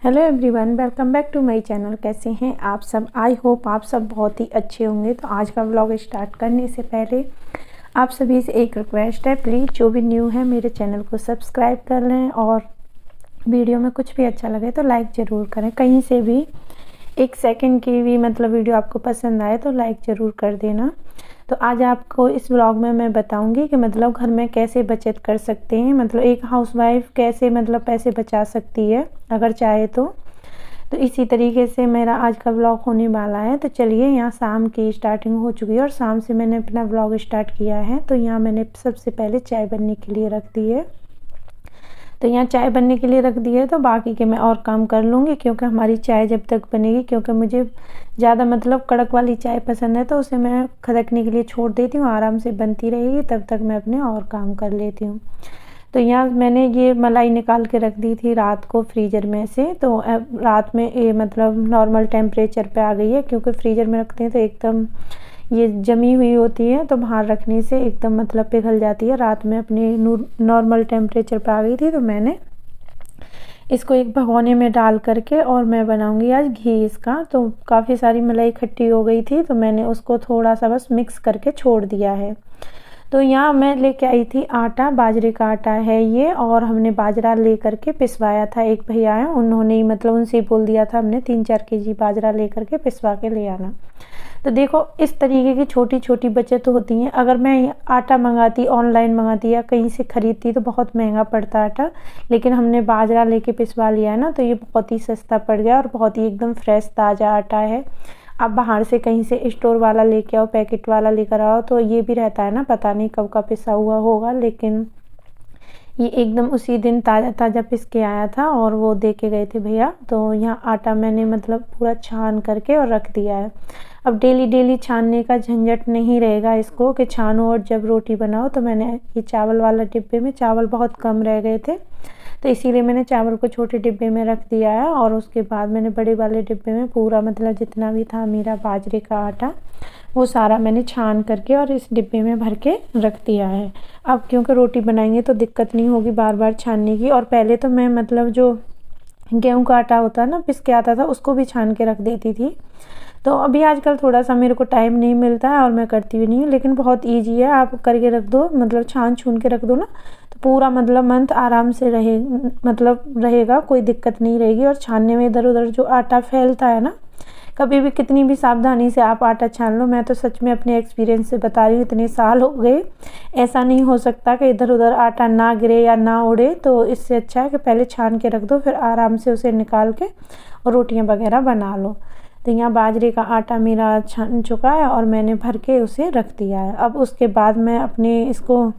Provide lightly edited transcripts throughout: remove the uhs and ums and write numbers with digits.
Hello everyone, welcome back to my channel. कैसे हैं आप सब? आई होप आप सब बहुत ही अच्छे होंगे। तो आज का व्लॉग स्टार्ट करने से पहले आप सभी से एक रिक्वेस्ट है, प्लीज़ जो भी न्यू है मेरे चैनल को सब्सक्राइब कर लें और वीडियो में कुछ भी अच्छा लगे तो लाइक ज़रूर करें। कहीं से भी एक सेकंड की भी वीडियो आपको पसंद आए तो लाइक ज़रूर कर देना। तो आज आपको इस व्लॉग में मैं बताऊंगी कि घर में कैसे बचत कर सकते हैं, एक हाउसवाइफ कैसे पैसे बचा सकती है अगर चाहे तो इसी तरीके से मेरा आज का व्लॉग होने वाला है। तो चलिए, यहाँ शाम की स्टार्टिंग हो चुकी है और शाम से मैंने अपना व्लॉग स्टार्ट किया है। तो यहाँ मैंने सबसे पहले चाय बनने के लिए रख दी है। तो यहाँ चाय बनने के लिए रख दी है, तो बाकी के मैं और काम कर लूँगी क्योंकि हमारी चाय जब तक बनेगी, क्योंकि मुझे ज़्यादा कड़क वाली चाय पसंद है तो उसे मैं खदकने के लिए छोड़ देती हूँ, आराम से बनती रहेगी, तब तक मैं अपने और काम कर लेती हूँ। तो यहाँ मैंने ये मलाई निकाल के रख दी थी रात को फ्रीज़र में से। तो रात में ये नॉर्मल टेम्परेचर पे आ गई है, क्योंकि फ्रीज़र में रखते हैं तो एकदम ये जमी हुई होती है, तो बाहर रखने से एकदम पिघल जाती है। रात में अपने नॉर्मल टेम्परेचर पे आ गई थी। तो मैंने इसको एक भगोने में डाल करके और मैं बनाऊंगी आज घी इसका। तो काफ़ी सारी मलाई इकट्ठी हो गई थी, तो मैंने उसको थोड़ा सा बस मिक्स करके छोड़ दिया है। तो यहाँ मैं लेके आई थी आटा, बाजरे का आटा है ये, और हमने बाजरा ले करके पिसवाया था। एक भैया है, उन्होंने उनसे बोल दिया था हमने 3-4 केजी बाजरा ले करके पिसवा के ले आना। तो देखो, इस तरीके की छोटी छोटी बचत होती हैं। अगर मैं आटा मंगाती, ऑनलाइन मंगाती या कहीं से ख़रीदती तो बहुत महंगा पड़ता आटा, लेकिन हमने बाजरा लेके पिसवा लिया है ना, तो ये बहुत ही सस्ता पड़ गया और बहुत ही एकदम फ्रेश ताज़ा आटा है। आप बाहर से कहीं से स्टोर वाला लेके आओ, पैकेट वाला लेकर आओ, तो ये भी रहता है ना, पता नहीं कब का पिसा हुआ होगा, लेकिन ये एकदम उसी दिन ताज़ा ताज़ा पिस के आया था और वो दे के गए थे भैया। तो यहाँ आटा मैंने पूरा छान करके और रख दिया है। अब डेली डेली छानने का झंझट नहीं रहेगा इसको कि छानो और जब रोटी बनाओ। तो मैंने ये चावल वाला डिब्बे में, चावल बहुत कम रह गए थे तो इसीलिए मैंने चावल को छोटे डिब्बे में रख दिया है, और उसके बाद मैंने बड़े वाले डिब्बे में पूरा जितना भी था मेरा बाजरे का आटा वो सारा मैंने छान करके और इस डिब्बे में भर के रख दिया है। अब क्योंकि रोटी बनाएंगे तो दिक्कत नहीं होगी बार बार छानने की। और पहले तो मैं जो गेहूं का आटा होता है ना, पिस के आता था, उसको भी छान के रख देती थी। तो अभी आजकल थोड़ा सा मेरे को टाइम नहीं मिलता है और मैं करती भी नहीं हूँ, लेकिन बहुत ईजी है। आप करके रख दो, छान छून के रख दो ना, तो पूरा मंथ आराम से रहेगा, कोई दिक्कत नहीं रहेगी। और छानने में इधर उधर जो आटा फैलता है ना, कभी भी कितनी भी सावधानी से आप आटा छान लो, मैं तो सच में अपने एक्सपीरियंस से बता रही हूँ, इतने साल हो गए, ऐसा नहीं हो सकता कि इधर उधर आटा ना गिरे या ना उड़े। तो इससे अच्छा है कि पहले छान के रख दो, फिर आराम से उसे निकाल के और रोटियां वगैरह बना लो। तो यहाँ बाजरे का आटा मेरा छन चुका है और मैंने भर के उसे रख दिया है। अब उसके बाद मैं अपने इसको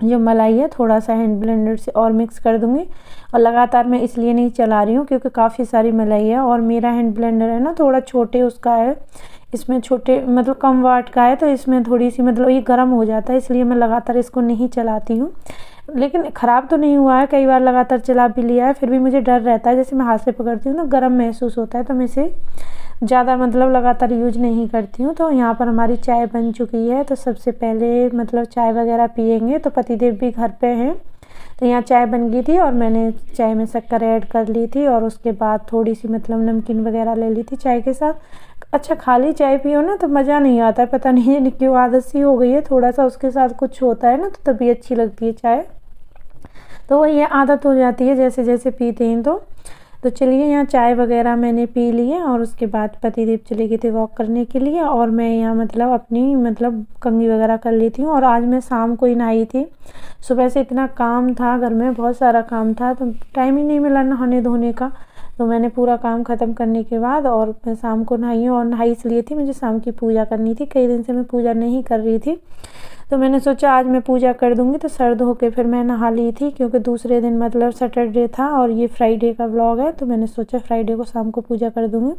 जो मलाई है थोड़ा सा हैंड ब्लेंडर से और मिक्स कर दूँगी। और लगातार मैं इसलिए नहीं चला रही हूँ क्योंकि काफ़ी सारी मलाई है और मेरा हैंड ब्लेंडर है ना थोड़ा छोटे उसका है, इसमें छोटे कम वाट का है, तो इसमें थोड़ी सी ये गर्म हो जाता है, इसलिए मैं लगातार इसको नहीं चलाती हूँ। लेकिन ख़राब तो नहीं हुआ है, कई बार लगातार चला भी लिया है, फिर भी मुझे डर रहता है, जैसे मैं हाथ से पकड़ती हूँ ना गर्म महसूस होता है, तो मैं इसे ज़्यादा लगातार यूज नहीं करती हूँ। तो यहाँ पर हमारी चाय बन चुकी है। तो सबसे पहले चाय वगैरह पियेंगे, तो पतिदेव भी घर पे हैं। तो यहाँ चाय बन गई थी और मैंने चाय में शक्कर ऐड कर ली थी और उसके बाद थोड़ी सी नमकीन वगैरह ले ली थी चाय के साथ। अच्छा, खाली चाय पियो ना तो मज़ा नहीं आता है, पता नहीं क्यों आदत सी हो गई है, थोड़ा सा उसके साथ कुछ होता है ना तो तभी अच्छी लगती है चाय। तो वही है, आदत हो जाती है जैसे जैसे पीते हैं। तो चलिए, यहाँ चाय वगैरह मैंने पी ली है और उसके बाद पतिदेव चले गए थे वॉक करने के लिए और मैं यहाँ अपनी कंघी वगैरह कर लेती हूँ। और आज मैं शाम को ही नहाई थी, सुबह से इतना काम था घर में, बहुत सारा काम था, तो टाइम ही नहीं मिला नहाने धोने का। तो मैंने पूरा काम ख़त्म करने के बाद और मैं शाम को नहाई हूँ। और नहाई इसलिए थी, मुझे शाम की पूजा करनी थी, कई दिन से मैं पूजा नहीं कर रही थी, तो मैंने सोचा आज मैं पूजा कर दूंगी। तो सर धो के फिर मैं नहा ली थी, क्योंकि दूसरे दिन सैटरडे था और ये फ्राइडे का व्लॉग है, तो मैंने सोचा फ्राइडे को शाम को पूजा कर दूंगी।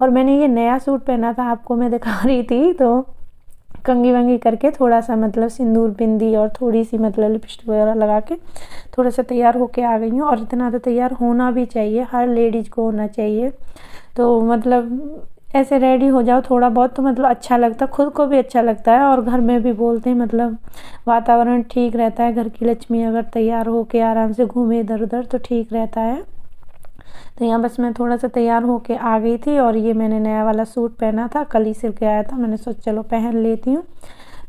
और मैंने ये नया सूट पहना था, आपको मैं दिखा रही थी, तो कंघी वंगी करके थोड़ा सा सिंदूर बिंदी और थोड़ी सी लिपस्टिक वगैरह लगा के थोड़ा सा तैयार होके आ गई हूँ। और इतना तो तैयार होना भी चाहिए, हर लेडीज़ को होना चाहिए। तो ऐसे रेडी हो जाओ थोड़ा बहुत तो अच्छा लगता है, खुद को भी अच्छा लगता है और घर में भी बोलते हैं वातावरण ठीक रहता है। घर की लक्ष्मी अगर तैयार हो के आराम से घूमे इधर उधर तो ठीक रहता है। तो यहाँ बस मैं थोड़ा सा तैयार होके आ गई थी और ये मैंने नया वाला सूट पहना था, कल ही सिल के आया था, मैंने सोचा चलो पहन लेती हूँ।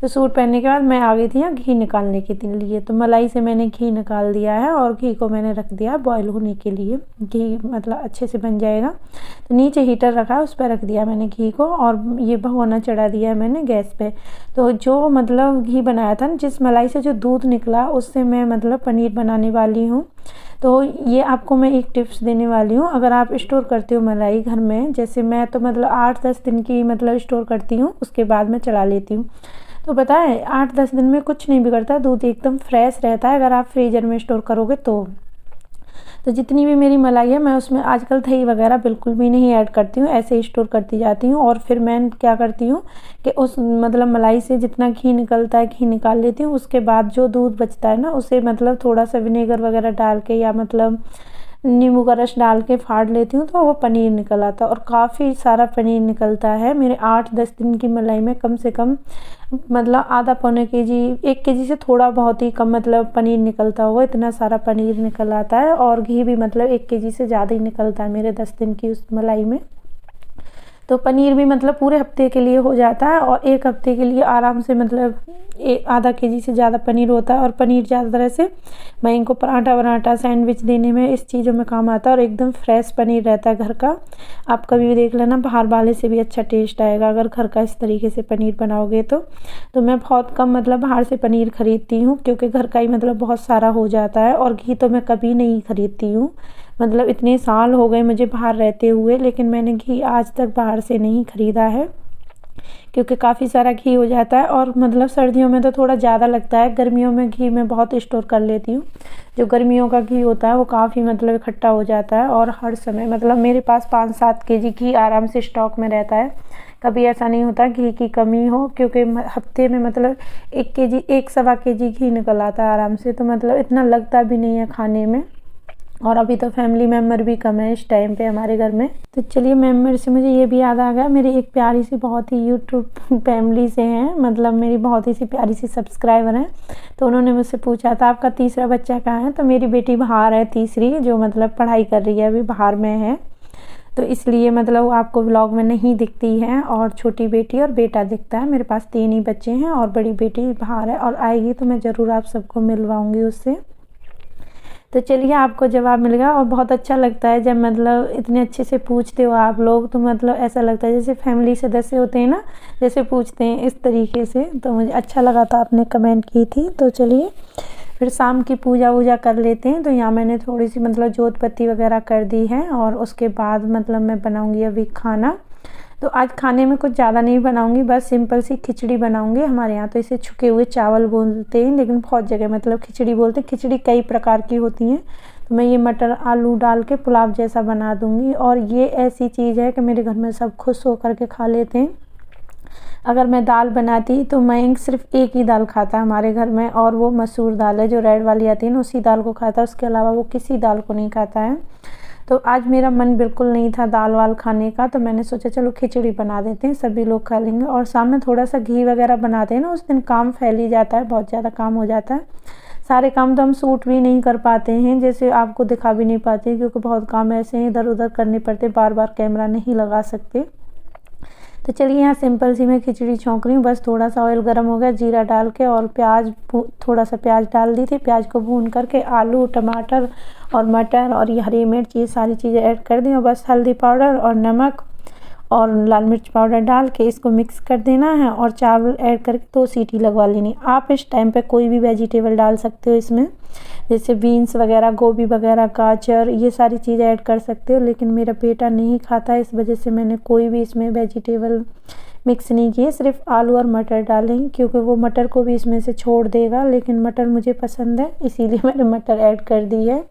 तो सूट पहनने के बाद मैं आ गई थी यहाँ घी निकालने के लिए। तो मलाई से मैंने घी निकाल दिया है और घी को मैंने रख दिया बॉईल होने के लिए, घी मतलब अच्छे से बन जाएगा। तो नीचे हीटर रखा है, उस पर रख दिया मैंने घी को और ये भगोना चढ़ा दिया है मैंने गैस पे। तो जो मतलब घी बनाया था, जिस मलाई से जो दूध निकला उससे मैं मतलब पनीर बनाने वाली हूँ। तो ये आपको मैं एक टिप्स देने वाली हूँ। अगर आप स्टोर करते हो मलाई घर में, जैसे मैं तो मतलब 8-10 दिन की मतलब स्टोर करती हूँ, उसके बाद मैं चला लेती हूँ। तो पता है 8-10 दिन में कुछ नहीं बिगड़ता, दूध एकदम फ्रेश रहता है अगर आप फ्रीजर में स्टोर करोगे तो जितनी भी मेरी मलाई है मैं उसमें आजकल दही वगैरह बिल्कुल भी नहीं ऐड करती हूँ, ऐसे ही स्टोर करती जाती हूँ। और फिर मैं क्या करती हूँ कि उस मतलब मलाई से जितना घी निकलता है घी निकाल लेती हूँ। उसके बाद जो दूध बचता है ना, उसे मतलब थोड़ा सा विनेगर वगैरह डाल के या मतलब नींबू का रस डाल के फाड़ लेती हूँ, तो वो पनीर निकल आता है और काफ़ी सारा पनीर निकलता है। मेरे 8-10 दिन की मलाई में कम से कम मतलब आधा पौने केजी, 1 केजी से थोड़ा बहुत ही कम मतलब पनीर निकलता होगा, इतना सारा पनीर निकल आता है। और घी भी मतलब 1 केजी से ज़्यादा ही निकलता है मेरे 10 दिन की उस मलाई में। तो पनीर भी मतलब पूरे हफ्ते के लिए हो जाता है और 1 हफ्ते के लिए आराम से मतलब आधा केजी से ज़्यादा पनीर होता है। और पनीर ज़्यादा तरह से मैं इनको पराठा वराठा सैंडविच देने में इस चीज़ों में काम आता है और एकदम फ्रेश पनीर रहता है घर का। आप कभी भी देख लेना, बाहर वाले से भी अच्छा टेस्ट आएगा अगर घर का इस तरीके से पनीर बनाओगे तो मैं बहुत कम मतलब बाहर से पनीर ख़रीदती हूँ, क्योंकि घर का ही मतलब बहुत सारा हो जाता है। और घी तो मैं कभी नहीं ख़रीदती हूँ, मतलब इतने साल हो गए मुझे बाहर रहते हुए, लेकिन मैंने घी आज तक बाहर से नहीं ख़रीदा है, क्योंकि काफ़ी सारा घी हो जाता है। और मतलब सर्दियों में तो थोड़ा ज़्यादा लगता है, गर्मियों में घी मैं बहुत स्टोर कर लेती हूँ। जो गर्मियों का घी होता है वो काफ़ी मतलब इकट्ठा हो जाता है और हर समय मतलब मेरे पास 5-7 केजी घी आराम से स्टॉक में रहता है। कभी ऐसा नहीं होता घी की कमी हो, क्योंकि हफ्ते में मतलब 1 केजी 1-1.25 केजी घी निकल आता है आराम से, तो मतलब इतना लगता भी नहीं है खाने में। और अभी तो फैमिली मेम्बर भी कम है इस टाइम पे हमारे घर में। तो चलिए मेम्बर से मुझे ये भी याद आ गया, मेरी एक प्यारी सी बहुत ही यूट्यूब फैमिली से हैं, मतलब मेरी बहुत ही सी प्यारी सी सब्सक्राइबर हैं। तो उन्होंने मुझसे पूछा था आपका तीसरा बच्चा कहाँ है, तो मेरी बेटी बाहर है तीसरी, जो मतलब पढ़ाई कर रही है अभी बाहर में है, तो इसलिए मतलब वो आपको व्लॉग में नहीं दिखती है। और छोटी बेटी और बेटा दिखता है। मेरे पास 3 ही बच्चे हैं और बड़ी बेटी बाहर है और आएगी तो मैं ज़रूर आप सबको मिलवाऊँगी उससे। तो चलिए आपको जवाब मिल गया और बहुत अच्छा लगता है जब मतलब इतने अच्छे से पूछते हो आप लोग, तो मतलब ऐसा लगता है जैसे फैमिली सदस्य होते हैं ना, जैसे पूछते हैं इस तरीके से। तो मुझे अच्छा लगा था आपने कमेंट की थी। तो चलिए फिर शाम की पूजा वूजा कर लेते हैं। तो यहाँ मैंने थोड़ी सी मतलब जोत बत्ती वगैरह कर दी है और उसके बाद मतलब मैं बनाऊँगी अभी खाना। तो आज खाने में कुछ ज़्यादा नहीं बनाऊंगी, बस सिंपल सी खिचड़ी बनाऊंगी। हमारे यहाँ तो इसे छुके हुए चावल बोलते हैं, लेकिन बहुत जगह मतलब खिचड़ी बोलते हैं। खिचड़ी कई प्रकार की होती हैं, तो मैं ये मटर आलू डाल के पुलाव जैसा बना दूंगी। और ये ऐसी चीज़ है कि मेरे घर में सब खुश होकर के खा लेते हैं। अगर मैं दाल बनाती तो मैं सिर्फ एक ही दाल खाता हमारे घर में, और वो मसूर दाल है जो रेड वाली आती है ना, उसी दाल को खाता है। उसके अलावा वो किसी दाल को नहीं खाता है। तो आज मेरा मन बिल्कुल नहीं था दाल वाल खाने का, तो मैंने सोचा चलो खिचड़ी बना देते हैं, सभी लोग खा लेंगे। और शाम में थोड़ा सा घी वगैरह बनाते हैं ना, उस दिन काम फैल ही जाता है, बहुत ज़्यादा काम हो जाता है। सारे काम तो हम शूट भी नहीं कर पाते हैं, जैसे आपको दिखा भी नहीं पाते, क्योंकि बहुत काम ऐसे हैं इधर उधर करने पड़ते, बार बार कैमरा नहीं लगा सकते। तो चलिए यहाँ सिंपल सी मैं खिचड़ी छौंक रही हूँ। बस थोड़ा सा ऑयल गर्म हो गया, जीरा डाल के और प्याज, थोड़ा सा प्याज डाल दी थी। प्याज को भून करके आलू टमाटर और मटर और ये हरी मिर्च ये सारी चीज़ें ऐड कर दी और बस हल्दी पाउडर और नमक और लाल मिर्च पाउडर डाल के इसको मिक्स कर देना है और चावल ऐड करके 2 सीटी लगवा लेनी। आप इस टाइम पे कोई भी वेजिटेबल डाल सकते हो इसमें, जैसे बीन्स वगैरह, गोभी वगैरह, गाजर, ये सारी चीज़ें ऐड कर सकते हो। लेकिन मेरा बेटा नहीं खाता, इस वजह से मैंने कोई भी इसमें वेजिटेबल मिक्स नहीं किए, सिर्फ आलू और मटर डालें, क्योंकि वो मटर को भी इसमें से छोड़ देगा। लेकिन मटर मुझे पसंद है, इसीलिए मैंने मटर ऐड कर दी है।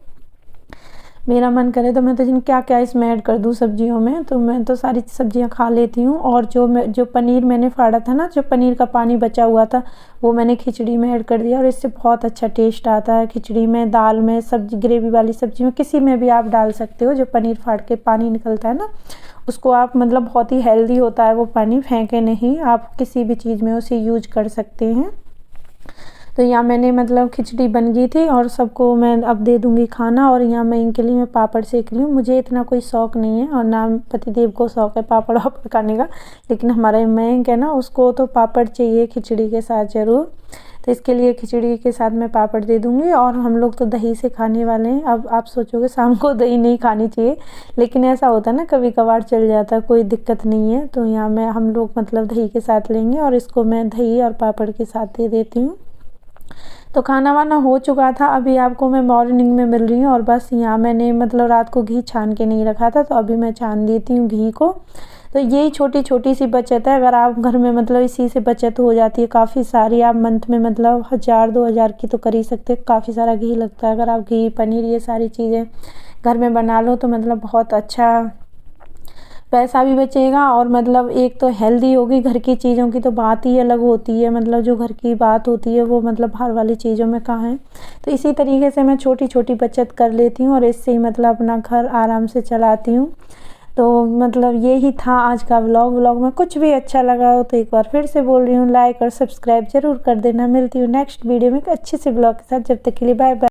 मेरा मन करे तो मैं तो क्या क्या इसमें ऐड कर दूँ सब्जियों में, तो मैं तो सारी सब्जियां खा लेती हूँ। और जो पनीर मैंने फाड़ा था ना, जो पनीर का पानी बचा हुआ था, वो मैंने खिचड़ी में ऐड कर दिया और इससे बहुत अच्छा टेस्ट आता है। खिचड़ी में, दाल में, सब्जी, ग्रेवी वाली सब्जी में, किसी में भी आप डाल सकते हो। जो पनीर फाड़ के पानी निकलता है ना, उसको आप मतलब बहुत ही हेल्दी होता है वो पानी, फेंके नहीं, आप किसी भी चीज़ में उसे यूज कर सकते हैं। तो यहाँ मैंने मतलब खिचड़ी बन गई थी और सबको मैं अब दे दूँगी खाना। और यहाँ मैं इनके लिए मैं पापड़ सेक रही हूँ। मुझे इतना कोई शौक़ नहीं है और ना पतिदेव को शौक़ है पापड़ वापड़ खाने का, लेकिन हमारा मयंक है ना, उसको तो पापड़ चाहिए खिचड़ी के साथ ज़रूर। तो इसके लिए खिचड़ी के साथ मैं पापड़ दे दूँगी। और हम लोग तो दही से खाने वाले हैं। अब आप सोचोगे शाम को दही नहीं खानी चाहिए, लेकिन ऐसा होता है ना, कभी कभार चल जाता है, कोई दिक्कत नहीं है। तो यहाँ मैं हम लोग मतलब दही के साथ लेंगे और इसको मैं दही और पापड़ के साथ दे देती हूँ। तो खाना वाना हो चुका था, अभी आपको मैं मॉर्निंग में मिल रही हूँ। और बस यहाँ मैंने मतलब रात को घी छान के नहीं रखा था, तो अभी मैं छान देती हूँ घी को। तो यही छोटी छोटी सी बचत है, अगर आप घर में मतलब इसी से बचत हो जाती है काफ़ी सारी। आप मंथ में मतलब 1000-2000 की तो कर ही सकते हैं, काफ़ी सारा घी लगता है। अगर आप घी पनीर ये सारी चीज़ें घर में बना लो तो मतलब बहुत अच्छा पैसा भी बचेगा और मतलब एक तो हेल्दी होगी। घर की चीज़ों की तो बात ही अलग होती है, मतलब जो घर की बात होती है वो मतलब बाहर वाली चीज़ों में कहाँ है। तो इसी तरीके से मैं छोटी छोटी बचत कर लेती हूँ और इससे ही मतलब अपना घर आराम से चलाती हूँ। तो मतलब यही था आज का व्लॉग में कुछ भी अच्छा लगा हो तो एक बार फिर से बोल रही हूँ, लाइक और सब्सक्राइब ज़रूर कर देना। मिलती हूँ नेक्स्ट वीडियो में एक अच्छे से व्लॉग के साथ, जब तक के लिए बाय बाय।